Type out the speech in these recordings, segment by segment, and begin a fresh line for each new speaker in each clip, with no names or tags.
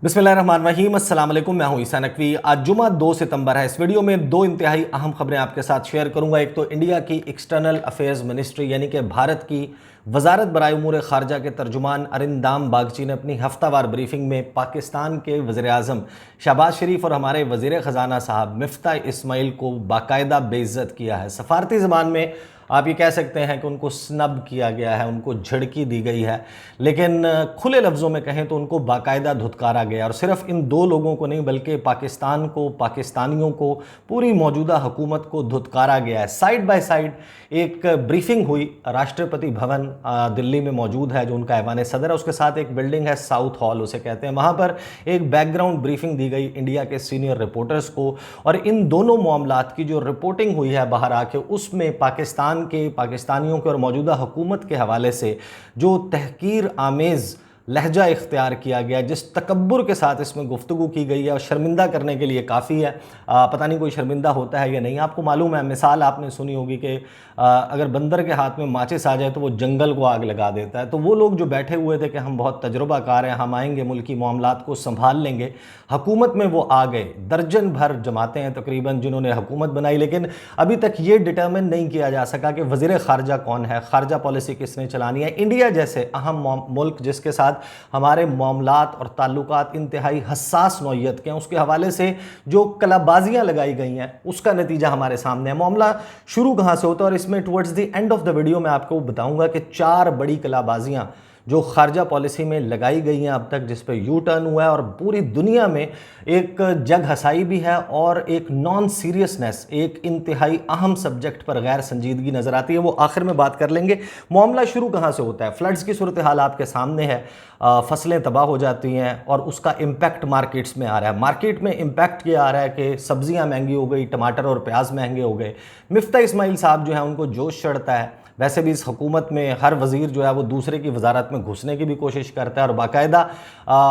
बिस्मिल्लाहिर्रहमानिर्रहीम, अस्सलाम वालेकुम। मैं हूं ईसा नकवी। आज जुमा 2 सितंबर है। इस वीडियो में दो इंतहाई अहम खबरें आपके साथ शेयर करूंगा। एक तो इंडिया की एक्सटर्नल अफेयर्स मिनिस्ट्री यानी कि भारत की वजारत बराए उमूर खारजा के तर्जुमान अरिंदाम बागची ने अपनी हफ्तावार ब्रीफिंग में पाकिस्तान के वज़ीर आज़म शहबाज शरीफ और हमारे वज़ीर ख़जाना साहब मिफ्ताह इस्माइल को बाकायदा बेइज्जत किया है। सफारती ज़बान में आप ये कह सकते हैं कि उनको स्नब किया गया है, उनको झिड़की दी गई है, लेकिन खुले लफ्ज़ों में कहें तो उनको बाकायदा धुतकारा गया। और सिर्फ इन दो लोगों को नहीं बल्कि पाकिस्तान को, पाकिस्तानियों को, पूरी मौजूदा हुकूमत को धुतकारा गया है। साइड बाय साइड एक ब्रीफिंग हुई, राष्ट्रपति भवन दिल्ली में मौजूद है जो उनका ऐवान सदर है, उसके साथ एक बिल्डिंग है साउथ हॉल उसे कहते हैं, वहाँ पर एक बैकग्राउंड ब्रीफिंग दी गई इंडिया के सीनियर रिपोर्टर्स को। और इन दोनों मामलात की जो रिपोर्टिंग हुई है बाहर आके, उसमें पाकिस्तान के, पाकिस्तानियों के और मौजूदा हुकूमत के हवाले से जो तहकीर आमेज़ लहजा इख्तियार किया गया, जिस तकब्बुर के साथ इसमें गुफ्तगू की गई है, और शर्मिंदा करने के लिए काफ़ी है। पता नहीं कोई शर्मिंदा होता है या नहीं। आपको मालूम है, मिसाल आपने सुनी होगी कि अगर बंदर के हाथ में माचिस आ जाए तो वो जंगल को आग लगा देता है। तो वो लोग जो बैठे हुए थे कि हम बहुत तजुर्बाकार हैं, हम आएंगे, मुल्की मामलात को संभाल लेंगे, हुकूमत में वो आ गए। दर्जन भर जमातें हैं तकरीबन जिन्होंने हुकूमत बनाई, लेकिन अभी तक ये डिटर्मिन नहीं किया जा सका कि वज़ीर ख़ारजा कौन है, ख़ारजा पॉलिसी किसने चलानी है। इंडिया जैसे अहम मुल्क जिसके साथ हमारे मामलात और ताल्लुकात इंतहाई हसास नौइयत के हैं, उसके हवाले से जो कलाबाजियाँ लगाई गई हैं उसका नतीजा हमारे सामने है। मामला शुरू कहाँ से होता है, और इसमें towards the end of the video मैं आपको बताऊंगा कि 4 बड़ी कलाबाजियाँ जो खारजा पॉलिसी में लगाई गई हैं अब तक, जिस पे यू टर्न हुआ है और पूरी दुनिया में एक जग हसाई भी है और एक नॉन सीरियसनेस, एक इंतहाई अहम सब्जेक्ट पर गैर संजीदगी नज़र आती है। वो आखिर में बात कर लेंगे। मामला शुरू कहाँ से होता है? फ्लड्स की सूरत हाल आपके सामने है, फसलें तबाह हो जाती हैं और उसका इम्पैक्ट मार्केट्स में आ रहा है। मार्केट में इम्पैक्ट ये आ रहा है कि सब्जियां महंगी हो गई, टमाटर और प्याज महंगे हो गए। मिफ्ताह इस्माइल साहब जो है उनको जोश चढ़ता है। वैसे भी इस हुकूमत में हर वज़ीर जो है वो दूसरे की वजारत में घुसने की भी कोशिश करता है, और बाकायदा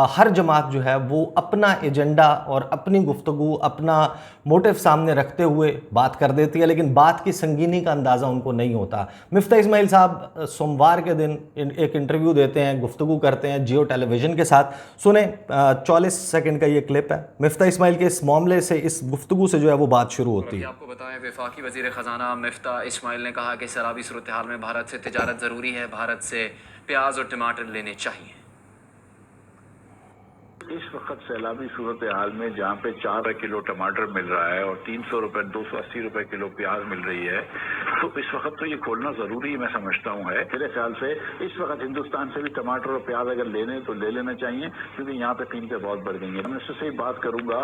हर जमात जो है वो अपना एजेंडा और अपनी गुफ्तगू, अपना मोटिव सामने रखते हुए बात कर देती है, लेकिन बात की संगीनी का अंदाज़ा उनको नहीं होता। मिफ्ताह इस्माइल साहब सोमवार के दिन एक इंटरव्यू देते हैं, गुफ्तगू करते हैं जियो टेलीविज़न के साथ। सुने, 44 सेकंड का ये क्लिप है। मिफ्ताह इस्माइल के इस मामले से, इस गुफ्तगू से जो है वो बात शुरू होती है।
आपको बताएं, वफाकी वज़ीर ख़जाना मिफ्ताह इस्माइल ने कहा कि सराबी सूरत हाल में भारत से तिजारत ज़रूरी है, भारत से प्याज और टमाटर लेने चाहिए।
इस वक्त सैलाबी सूरत हाल में जहाँ पे 4 किलो टमाटर मिल रहा है और 300 रुपए 280 रुपए किलो प्याज मिल रही है, तो इस वक्त तो ये खोलना जरूरी मैं समझता हूँ है। मेरे ख्याल से इस वक्त हिंदुस्तान से भी टमाटर और प्याज अगर लेने तो ले लेना चाहिए, क्योंकि यहाँ पे कीमतें बहुत बढ़ गई हैं। मिनिस्टर से ही बात करूंगा,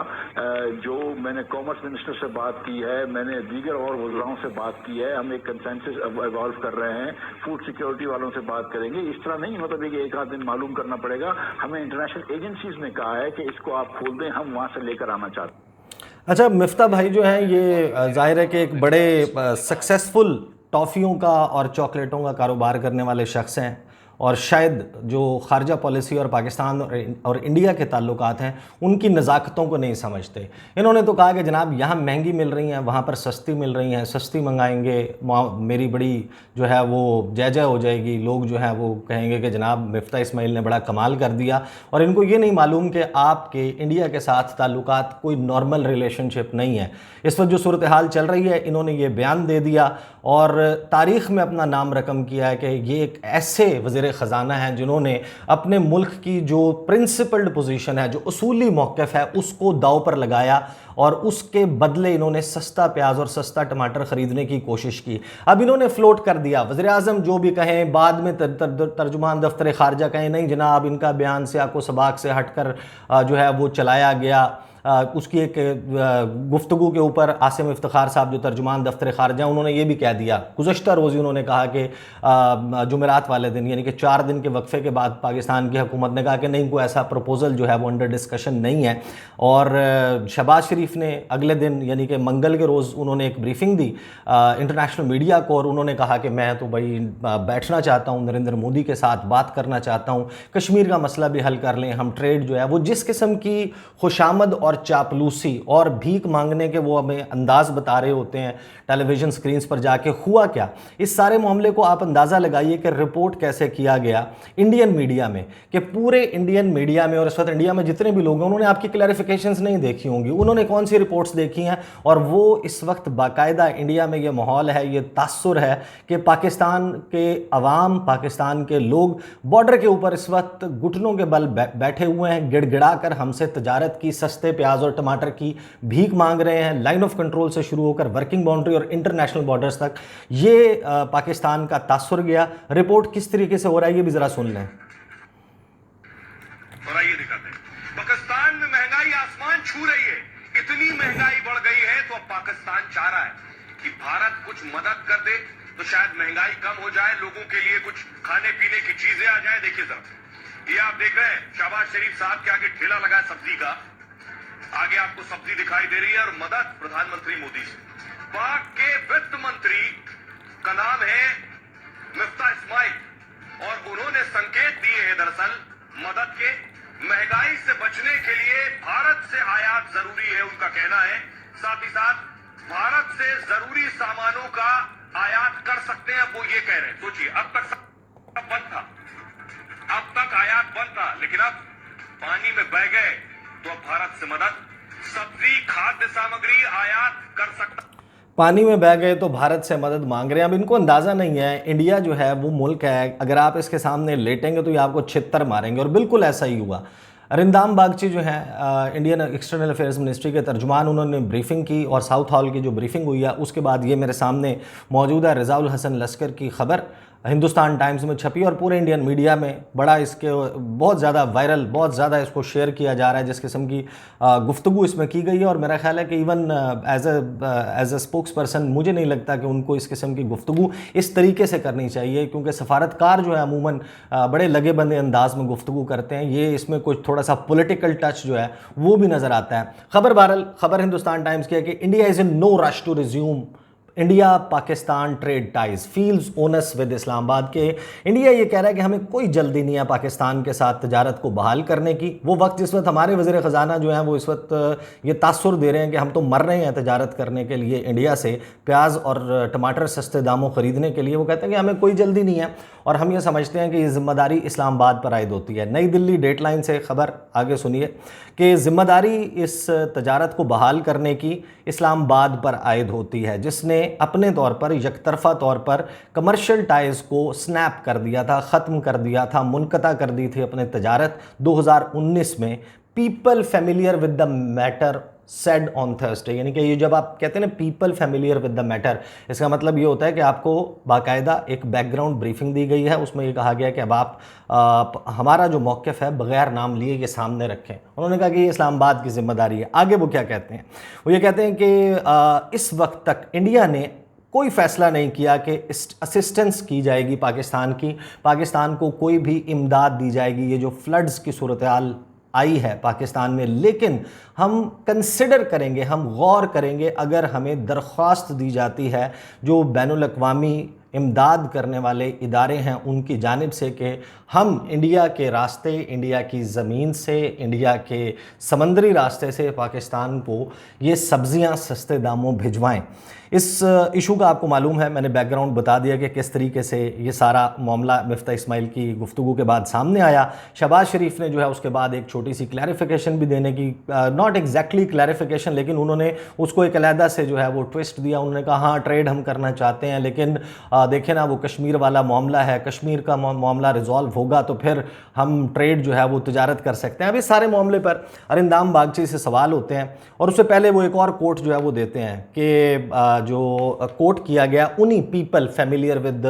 जो मैंने कॉमर्स मिनिस्टर से बात की है, मैंने दीगर और वज़राओं से बात की है, हम एक कंसेंसस इवॉल्व कर रहे हैं, फूड सिक्योरिटी वालों से बात करेंगे। इस तरह नहीं मतलब कि एक आध दिन मालूम करना पड़ेगा, हमें इंटरनेशनल एजेंसीज ने कहा है कि इसको आप खोल दें, हम वहां से लेकर आना चाहते हैं।
अच्छा, मिफ्ताह भाई जो हैं ये जाहिर है कि एक बड़े सक्सेसफुल टॉफ़ियों का और चॉकलेटों का कारोबार करने वाले शख्स हैं, और शायद जो खारजा पॉलिसी और पाकिस्तान और इंडिया के ताल्लुकात हैं उनकी नज़ाकतों को नहीं समझते। इन्होंने तो कहा कि जनाब यहाँ महंगी मिल रही हैं, वहाँ पर सस्ती मिल रही हैं, सस्ती मंगाएंगे, मेरी बड़ी जो है वो जय जय हो जाएगी, लोग जो है वो कहेंगे कि जनाब मिफ्ताह इस्माइल ने बड़ा कमाल कर दिया। और इनको ये नहीं मालूम कि आपके इंडिया के साथ ताल्लुकात कोई नॉर्मल रिलेशनशिप नहीं है। इस वक्त जो सूरत हाल चल रही है, इन्होंने ये बयान दे दिया और तारीख़ में अपना नाम रकम किया है कि ये एक ऐसे वज़ीर ख़जाना हैं जिन्होंने अपने मुल्क की जो प्रिंसिपल्ड पोजीशन है, जो उसूली मौक़िफ़ है, उसको दाव पर लगाया और उसके बदले इन्होंने सस्ता प्याज और सस्ता टमाटर ख़रीदने की कोशिश की। अब इन्होंने फ्लोट कर दिया, वज़ीर आज़म जो भी कहें, बाद में तर्जुमान दफ्तर ख़ारजा कहें नहीं जनाब इनका बयान से आपको सबाक से हटकर जो है वो चलाया गया। उसकी एक गुफ्तगू के ऊपर आसिम इफ्तिखार साहब जो तर्जुमान दफ्तर ख़ारजा, उन्होंने ये भी कह दिया गुज़श्ता रोज़ी, उन्होंने कहा कि जुमेरात वाले दिन यानी कि 4 दिन के वक्फे के बाद पाकिस्तान की हुकूमत ने कहा कि नहीं, कोई ऐसा प्रपोज़ल जो है वो अंडर डिस्कशन नहीं है। और शहबाज शरीफ ने अगले दिन यानी कि मंगल के रोज़ उन्होंने एक ब्रीफिंग दी इंटरनेशनल मीडिया को, और उन्होंने कहा कि मैं तो भाई बैठना चाहता हूँ, नरेंद्र मोदी के साथ बात करना चाहता हूँ, कश्मीर का मसला भी हल कर लें, हम ट्रेड जो है वो जिस किस्म की खुशामद और चापलूसी और भीख मांगने के वो हमें अंदाज बता रहे होते हैं टेलीविज़न स्क्रीन्स पर जाके। हुआ क्या, इस सारे मामले को आप अंदाज़ा लगाइए कि रिपोर्ट कैसे किया गया इंडियन मीडिया में, कि पूरे इंडियन मीडिया में और इस वक्त इंडिया में जितने भी लोग हैं उन्होंने आपकी क्लैरिफिकेशंस नहीं देखी होंगी, उन्होंने कौन सी रिपोर्ट्स देखी हैं। और वो इस वक्त बाकायदा इंडिया में ये माहौल है, ये तासुर है कि पाकिस्तान के अवाम, पाकिस्तान के लोग बॉर्डर के ऊपर इस वक्त घुटनों के बल बैठे हुए हैं, गिड़गिड़ा कर हमसे तजारत की, सस्ते प्याज और टमाटर की भीख मांग रहे हैं, लाइन ऑफ कंट्रोल से शुरू होकर वर्किंग बाउंड्री और इंटरनेशनल बॉर्डर्स तक। ये पाकिस्तान का तासुर गया। रिपोर्ट किस तरीके से हो रहा है ये भी जरा सुन लें।
और आइए दिखाते हैं, पाकिस्तान में महंगाई आसमान छू रही है। इतनी महंगाई बढ़ गई है तो अब पाकिस्तान चाह रहा है कि भारत कुछ मदद कर दे तो शायद महंगाई कम हो जाए, लोगों के लिए कुछ खाने पीने की चीजें आ जाए। देखिए जरा, ये आप देख रहे हैं शहबाज शरीफ साहब के आगे ठेला लगा है सब्जी का, आगे आपको सब्जी दिखाई दे रही है और मदद प्रधानमंत्री मोदी से। पाक के वित्त मंत्री का नाम है मिफ्ता इस्माइल और उन्होंने संकेत दिए हैं दरअसल मदद के। महंगाई से बचने के लिए भारत से आयात जरूरी है उनका कहना है, साथ ही साथ भारत से जरूरी सामानों का आयात कर सकते हैं। वो ये कह रहे हैं, सोचिए अब तक बंद था, अब तक आयात बंद था, लेकिन अब पानी में बह गए तो अब भारत से मदद, सब्जी खाद्य सामग्री आयात कर सकता।
पानी में बह गए तो भारत से मदद मांग रहे हैं। अब इनको अंदाज़ा नहीं है इंडिया जो है वो मुल्क है, अगर आप इसके सामने लेटेंगे तो ये आपको छित्तर मारेंगे, और बिल्कुल ऐसा ही हुआ। अरिंदाम बागची जो है इंडियन एक्सटर्नल अफेयर्स मिनिस्ट्री के तर्जुमान, उन्होंने ब्रीफिंग की और साउथ हॉल की जो ब्रीफिंग हुई है उसके बाद ये मेरे सामने मौजूद है रज़ाउल हसन लश्कर की खबर हिंदुस्तान टाइम्स में छपी और पूरे इंडियन मीडिया में बड़ा इसके बहुत ज़्यादा वायरल, बहुत ज़्यादा इसको शेयर किया जा रहा है, जिस किस्म की गुफ्तगू इसमें की गई है। और मेरा ख्याल है कि even as a spokesperson मुझे नहीं लगता कि उनको इस किस्म की गुफ्तगू इस तरीके से करनी चाहिए, क्योंकि सफारतकार जो है अमूमन बड़े लगे बंदे अंदाज में गुफ्तगू करते हैं। ये इसमें कुछ थोड़ा सा पॉलिटिकल टच जो है वो भी नज़र आता है। खबर हिंदुस्तान टाइम्स की है कि India is in no rush to resume India Pakistan trade ties feels onus with Islamabad के इंडिया ये कह रहा है कि हमें कोई जल्दी नहीं है पाकिस्तान के साथ तजारत को बहाल करने की। वो वक्त जिस वक्त हमारे वज़ीर ख़जाना जो हैं वो इस वक्त ये तासुर दे रहे हैं कि हम तो मर रहे हैं तजारत करने के लिए इंडिया से, प्याज और टमाटर सस्ते दामों ख़रीदने के लिए। वो कहते हैं कि हमें कोई जल्दी नहीं है और हम ये समझते हैं कि ये ज़िम्मेदारी इस्लामाबाद पर आयद होती है। नई दिल्ली डेडलाइन से खबर आगे सुनिए कि ज़िम्मेदारी इस तजारत को बहाल करने की इस्लामाबाद पर आयद होती है, जिसने अपने तौर पर यकतरफा तौर पर कमर्शियल टाइज़ को स्नैप कर दिया था, ख़त्म कर दिया था, मुनक़ता कर दी थी अपने तजारत 2019 में। People familiar with the matter said on Thursday, यानी कि ये जब आप कहते हैं ना people familiar with the matter, इसका मतलब ये होता है कि आपको बाकायदा एक बैकग्राउंड ब्रीफिंग दी गई है। उसमें ये कहा गया कि अब आप हमारा जो मौक़िफ़ है बग़ैर नाम लिए ये सामने रखें। उन्होंने कहा कि ये इस्लामाबाद की ज़िम्मेदारी है। आगे वो क्या कहते हैं, वो ये कहते हैं कि इस वक्त तक इंडिया ने कोई फ़ैसला नहीं किया कि असिस्टेंस की जाएगी पाकिस्तान को कोई भी इमदाद दी जाएगी, ये जो फ्लड्स की सूरत हाल आई है पाकिस्तान में, लेकिन हम कंसिडर करेंगे, हम गौर करेंगे अगर हमें दरख्वास्त दी जाती है जो बैनुल अक़वामी इमदाद करने वाले इदारे हैं उनकी जानिब से कि हम इंडिया के रास्ते, इंडिया की ज़मीन से, इंडिया के समंदरी रास्ते से पाकिस्तान को ये सब्ज़ियां सस्ते दामों भिजवाएं। इस इशू का आपको मालूम है, मैंने बैकग्राउंड बता दिया कि किस तरीके से ये सारा मामला मिफ्ता इस्माइल की गुफ्तगू के बाद सामने आया। शहबाज शरीफ ने जो है उसके बाद एक छोटी सी क्लैरिफिकेशन भी देने की, नॉट एग्जैक्टली क्लैरिफिकेशन, लेकिन उन्होंने उसको एक अलहदा से जो है वो ट्विस्ट दिया। उन्होंने कहा हाँ ट्रेड हम करना चाहते हैं, लेकिन देखें ना वो कश्मीर वाला मामला है, कश्मीर का मामला रिजॉल्व होगा तो फिर हम ट्रेड जो है वो तजारत कर सकते हैं। अब इस सारे मामले पर अरिंदाम बागची से सवाल होते हैं और उससे पहले वो एक और कोट जो है वो देते हैं कि जो कोट किया गया उन्हीं पीपल फेमिलियर विद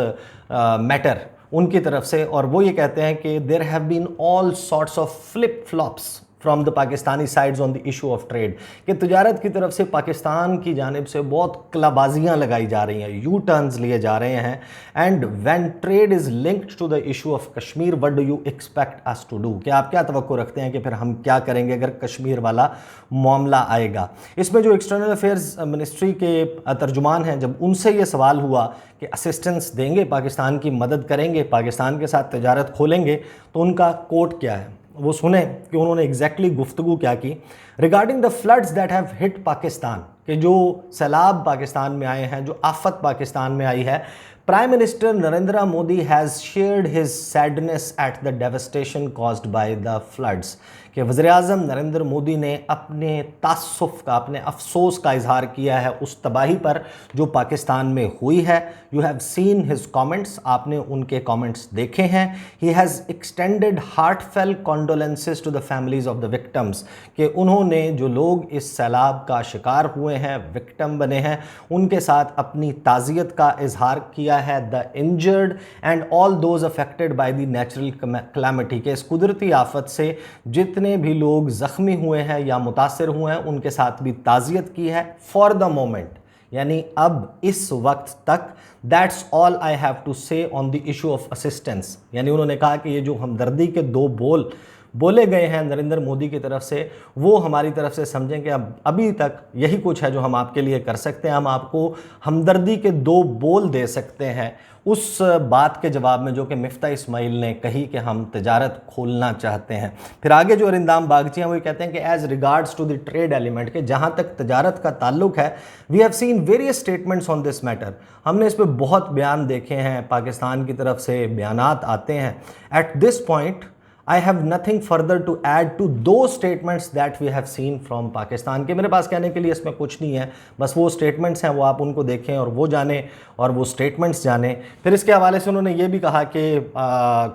मैटर उनकी तरफ से, और वो ये कहते हैं कि there have been all sorts of flip flops from the Pakistani sides on the issue of trade, कि तजारत की तरफ से पाकिस्तान की जानिब से बहुत कलाबाजियाँ लगाई जा रही हैं, यू टर्न्स लिए जा रहे हैं। And when trade is linked to the issue of Kashmir what do you expect us to do, कि आप क्या तवक्को रखते हैं कि फिर हम क्या करेंगे अगर कश्मीर वाला मामला आएगा। इसमें जो एक्सटर्नल अफेयर्स मिनिस्ट्री के तर्जुमान हैं, जब उनसे ये सवाल हुआ कि असिस्टेंस देंगे, पाकिस्तान की मदद करेंगे, पाकिस्तान के साथ तजारत खोलेंगे, तो उनका कोट क्या है, वो सुने कि उन्होंने एग्जैक्टली गुफ्तगू क्या की regarding the floods that have hit Pakistan, कि जो सैलाब पाकिस्तान में आए हैं, जो आफत पाकिस्तान में आई है। Prime minister Narendra Modi has shared his sadness at the devastation caused by the floods, कि वज़ीर-ए-आज़म नरेंद्र मोदी ने अपने तासुफ़ का, अपने अफसोस का इजहार किया है उस तबाही पर जो पाकिस्तान में हुई है। You have seen his comments, आपने उनके कमेंट्स देखे हैं। He has extended heartfelt condolences to the families of the victims, कि उन्होंने जो लोग इस सैलाब का शिकार हुए हैं, विक्टम बने हैं, उनके साथ अपनी ताज़ियत का इजहार किया है। The injured and all those affected by the natural calamity, के इस कुदरती आफत से जितने भी लोग ज़ख्मी हुए हैं या मुतासर हुए हैं उनके साथ भी ताज़ियत की है। फॉर द मोमेंट, यानी अब इस वक्त तक, that's all I have to say on the issue of assistance, यानी उन्होंने कहा कि ये जो हमदर्दी के दो बोल बोले गए हैं नरेंद्र मोदी की तरफ से, वो हमारी तरफ से समझें कि अब अभी तक यही कुछ है जो हम आपके लिए कर सकते हैं। हम आपको हमदर्दी के दो बोल दे सकते हैं उस बात के जवाब में जो कि मिफ्ता इस्माइल ने कही कि हम तजारत खोलना चाहते हैं। फिर आगे जो अरिंदाम बागची हैं वो कहते हैं कि as regards to the trade element, के जहाँ तक तजारत का ताल्लुक है, we have seen various statements on this matter, हमने इस पर बहुत बयान देखे हैं, पाकिस्तान की तरफ से बयानात आते हैं। At this point I have nothing further to add to those statements that we have seen from Pakistan, के मेरे पास कहने के लिए इसमें कुछ नहीं है, बस वो स्टेटमेंट्स हैं वो आप उनको देखें और वो जाने और वो स्टेटमेंट्स जाने। फिर इसके हवाले से उन्होंने ये भी कहा कि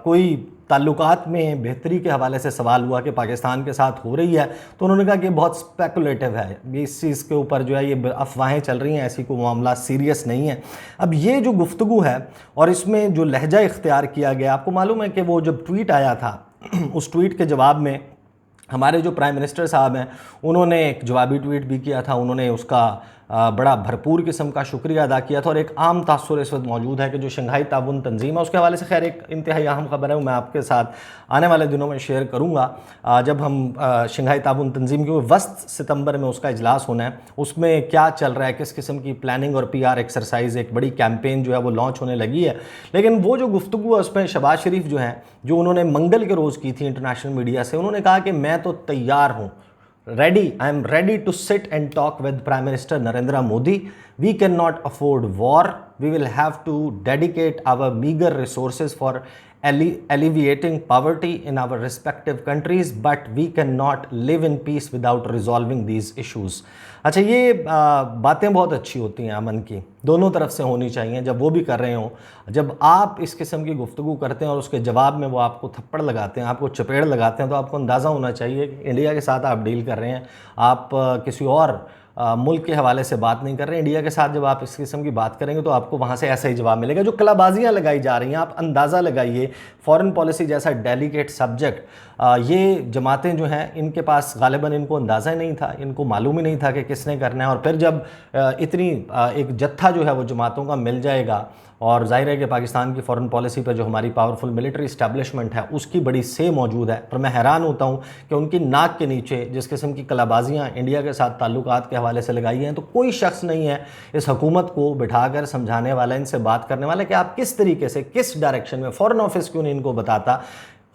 कोई ताल्लुकात में बेहतरी के हवाले से सवाल हुआ कि पाकिस्तान के साथ हो रही है, तो उन्होंने कहा कि बहुत स्पेकुलेटिव है, इस चीज़ के ऊपर जो है ये अफवाहें चल रही हैं, ऐसी कोई मामला सीरियस नहीं है। अब ये जो गुफ्तगू है और इसमें जो लहजा इख्तियार किया गया, आपको मालूम है कि वो जब ट्वीट आया था उस ट्वीट के जवाब में हमारे जो प्राइम मिनिस्टर साहब हैं उन्होंने एक जवाबी ट्वीट भी किया था। उन्होंने उसका बड़ा भरपूर किस्म का शुक्रिया अदा किया था और एक आम तासुर इस वक्त मौजूद है कि जो शंघाई ताउन तंजीम है उसके हवाले से खैर एक इंतहाई अहम खबर है, वो मैं आपके साथ आने वाले दिनों में शेयर करूँगा। जब हम शंघाई ताउन तंजीम के वस्त सितंबर में उसका इजलास होना है, उसमें क्या चल रहा है, किस किस्म की प्लानिंग और PR एक्सरसाइज, एक बड़ी कैंपेन जो है वो लॉन्च होने लगी है। लेकिन वो जो गुफ्तगू है उसमें शहबाज शरीफ जो हैं, जो उन्होंने मंगल के रोज़ की थी इंटरनेशनल मीडिया से, उन्होंने कहा कि मैं तो तैयार हूँ, I am ready to sit and talk with Prime Minister Narendra Modi. We cannot afford war. We will have to dedicate our meager resources for alleviating poverty in our respective countries, but we cannot live in peace without resolving these issues. अच्छा, ये बातें बहुत अच्छी होती हैं, अमन की दोनों तरफ से होनी चाहिए। जब वो भी कर रहे हों, जब आप इस किस्म की गुफ्तगू करते हैं और उसके जवाब में वो आपको थप्पड़ लगाते हैं, आपको चपेड़ लगाते हैं, तो आपको अंदाज़ा होना चाहिए कि इंडिया के साथ आप डील कर रहे हैं, आप किसी और मुल्क के हवाले से बात नहीं कर रहे हैं। इंडिया के साथ जब आप इस किस्म की बात करेंगे तो आपको वहाँ से ऐसा ही जवाब मिलेगा। जो कलाबाजियाँ लगाई जा रही हैं, आप अंदाज़ा लगाइए, फॉरेन पॉलिसी जैसा डेलिकेट सब्जेक्ट, ये जमातें जो हैं इनके पास गालिबन इनको अंदाज़ा ही नहीं था, इनको मालूम ही नहीं था कि किसने करना है। और फिर जब इतनी एक जत्था जो है वो जमातों का मिल जाएगा, और जाहिर है कि पाकिस्तान की फ़ॉरेन पॉलिसी पर जो हमारी पावरफुल मिलिट्री इस्टेब्लिशमेंट है उसकी बड़ी से मौजूद है। पर मैं हैरान होता हूँ कि उनकी नाक के नीचे जिस किस्म की कलाबाजियाँ इंडिया के साथ ताल्लुकात के हवाले से लगाई हैं, तो कोई शख्स नहीं है इस हुकूमत को बिठाकर समझाने वाला, इनसे बात करने वाला कि आप किस तरीके से, किस डायरेक्शन में, फ़ॉरेन ऑफिस क्यों नहीं इनको बताता।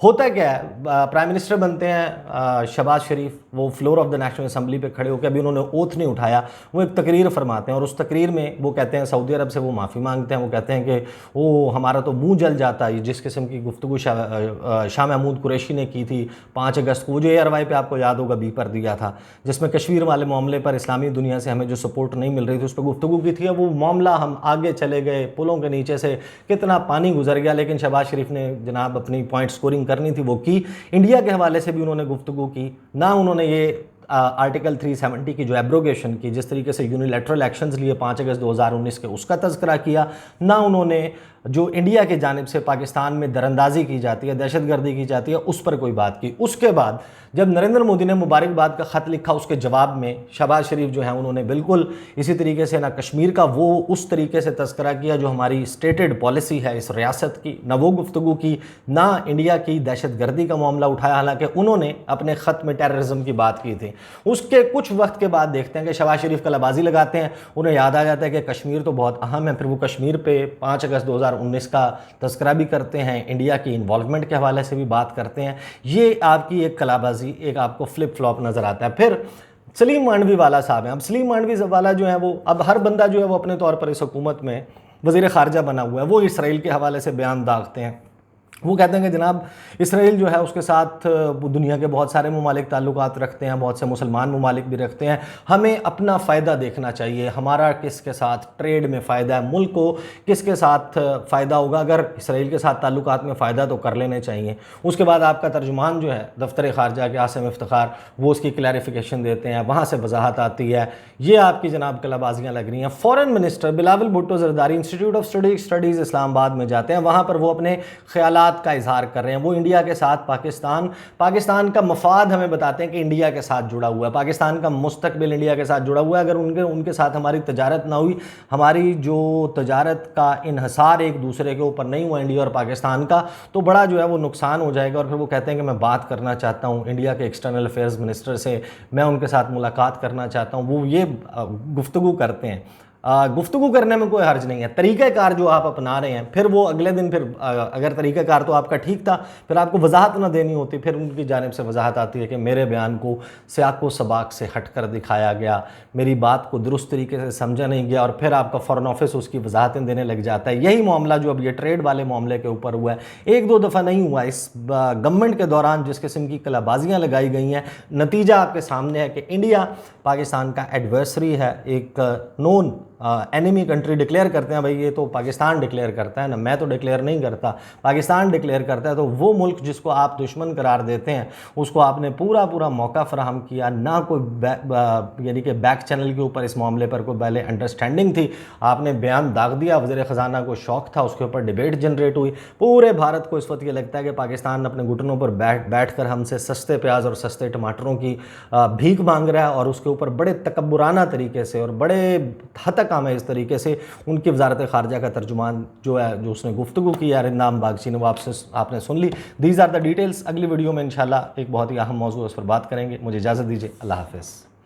होता क्या है, प्राइम मिनिस्टर बनते हैं शहबाज शरीफ, वो floor of the national assembly पे खड़े होकर, अभी उन्होंने ओथ नहीं उठाया, वो एक तकरीर फरमाते हैं और उस तकरीर में वो कहते हैं, सऊदी अरब से वो माफ़ी मांगते हैं, वो कहते हैं कि वो हमारा तो मुंह जल जाता है। जिस किस्म की गुफ्तगू शाह महमूद कुरैशी ने की थी 5 अगस्त को, जो ARY पे आपको याद होगा बीपर दिया था, जिसमें कश्मीर वाले मामले पर इस्लामी दुनिया से हमें जो सपोर्ट नहीं मिल रही थी उस पर गुफ्तगू की थी। वो मामला हम आगे चले गए, पुलों के नीचे से कितना पानी गुजर गया, लेकिन शहबाज शरीफ ने जनाब अपनी पॉइंट स्कोरिंग करनी थी वो की। इंडिया के हवाले से भी उन्होंने गुफ्तगू की, ना उन्होंने ये आर्टिकल 370 की जो एब्रोगेशन की, जिस तरीके से यूनिलैटरल एक्शंस लिए 5 अगस्त 2019 के, उसका तज़किरा किया, ना उन्होंने जो इंडिया के जानिब से पाकिस्तान में दरअंदाजी की जाती है, दहशतगर्दी की जाती है, उस पर कोई बात की। उसके बाद जब नरेंद्र मोदी ने मुबारकबाद का ख़त लिखा, उसके जवाब में शहबाज शरीफ जो है उन्होंने बिल्कुल इसी तरीके से ना कश्मीर का वो उस तरीके से तज़किरा किया जो हमारी स्टेटेड पॉलिसी है इस रियासत की, ना वो गुफ्तगू की, ना इंडिया की दहशतगर्दी का मामला उठाया, हालांकि उन्होंने अपने ख़त में टेररिज्म की बात की थी। उसके कुछ वक्त के बाद देखते हैं कि शहबाज शरीफ कलाबाजी लगाते हैं, उन्हें याद आ जाता है कि कश्मीर तो बहुत अहम है, फिर वो कश्मीर पर 5 अगस्त 2019 2019 का तस्करा भी करते हैं, इंडिया की इन्वॉल्वमेंट के हवाले से भी बात करते हैं। ये आपकी एक कलाबाजी, एक आपको फ्लिप फ्लॉप नज़र आता है। फिर सलीम मांडवी वाला साहब हैं। अब सलीम मांडवी वाला जो है वो, अब हर बंदा जो है वो अपने तौर पर इस हुकूमत में वज़ीर ख़ारजा बना हुआ है, वो इसराइल के हवाले से बयान दागते हैं। वो कहते हैं कि जनाब इसराइल जो है उसके साथ दुनिया के बहुत सारे ममालिक ताल्लुकात रखते हैं, बहुत से मुसलमान ममालिक भी रखते हैं, हमें अपना फ़ायदा देखना चाहिए, हमारा किसके साथ ट्रेड में फ़ायदा है, मुल्क को किसके साथ फ़ायदा होगा, अगर इसराइल के साथ ताल्लुकात में फ़ायदा तो कर लेने चाहिए। उसके बाद आपका तर्जुमान जो है दफ्तर ख़ारजा के आसिम इफ्तिखार, वो उसकी क्लैरिफिकेशन देते हैं, वहाँ से वजाहत आती है। ये आपकी जनाब कलाबाजियाँ लग रही हैं। Foreign minister Bilawal Bhutto Zardari institute of studies Islamabad में जाते हैं, वहाँ पर वो अपने ख्यालात का इजहार कर रहे हैं। वो इंडिया के साथ पाकिस्तान का मफाद हमें बताते हैं कि इंडिया के साथ जुड़ा हुआ है, पाकिस्तान का मुस्तकबिल इंडिया के साथ जुड़ा हुआ है। अगर उनके साथ हमारी तजारत ना हुई, हमारी जो तजारत का इन्हसार एक दूसरे के ऊपर नहीं हुआ इंडिया और पाकिस्तान का, तो बड़ा जो है वो नुकसान हो जाएगा। और फिर वो कहते हैं कि मैं बात करना चाहता हूँ इंडिया के एक्सटर्नल अफेयर्स मिनिस्टर से, मैं उनके साथ मुलाकात करना चाहता हूँ। वो ये गुफ्तगू करते हैं। गुफ्तगू करने में कोई हर्ज नहीं है। तरीक़ाकार जो आप अपना रहे हैं, फिर वो अगले दिन फिर अगर तरीक़ाकार तो आपका ठीक था, फिर आपको वजाहत ना देनी होती, फिर उनकी जानिब से वजाहत आती है कि मेरे बयान को सियाक़ो सबाक़ से हट कर दिखाया गया, मेरी बात को दुरुस्त तरीके से समझा नहीं गया, और फिर आपका फ़ॉरेन ऑफिस उसकी वजाहतें देने लग जाता है। यही मामला जो अब ये ट्रेड वाले मामले के ऊपर हुआ है, एक दो दफ़ा नहीं हुआ, इस गवर्नमेंट के दौरान जिस किस्म की कलाबाजियाँ लगाई गई हैं, नतीजा आपके सामने है कि इंडिया पाकिस्तान का एडवर्सरी है, एक नोन एनिमी कंट्री डिक्लेयर करते हैं। भाई ये तो पाकिस्तान डिक्लेयर करता है ना, मैं तो डिक्लेयर नहीं करता, पाकिस्तान डिक्लेयर करता है। तो वो मुल्क जिसको आप दुश्मन करार देते हैं, उसको आपने पूरा मौका फराहम किया ना। कोई यानी कि बैक चैनल के ऊपर इस मामले पर कोई पहले अंडरस्टैंडिंग थी, आपने बयान दाग दिया, वज़ीर ख़जाना को शौक था, उसके ऊपर डिबेट जनरेट हुई। पूरे भारत को इस वक्त ये लगता है कि पाकिस्तान अपने घुटनों पर बैठ कर हमसे सस्ते प्याज और सस्ते टमाटरों की भीख मांग रहा है, और उसके ऊपर बड़े तकब्बुराना तरीके से और बड़े हद तक काम है इस तरीके से उनकी वजारत ख़ारजा का तर्जुमान जो है, जो उसने गुफ्तगू की अरिंदाम बागची ने, वो आपने सुन ली। These are the details. अगली वीडियो में इंशाल्लाह एक बहुत ही अहम मौजू उस पर बात करेंगे। मुझे इजाज़त दीजिए। अल्लाह हाफ़िज़।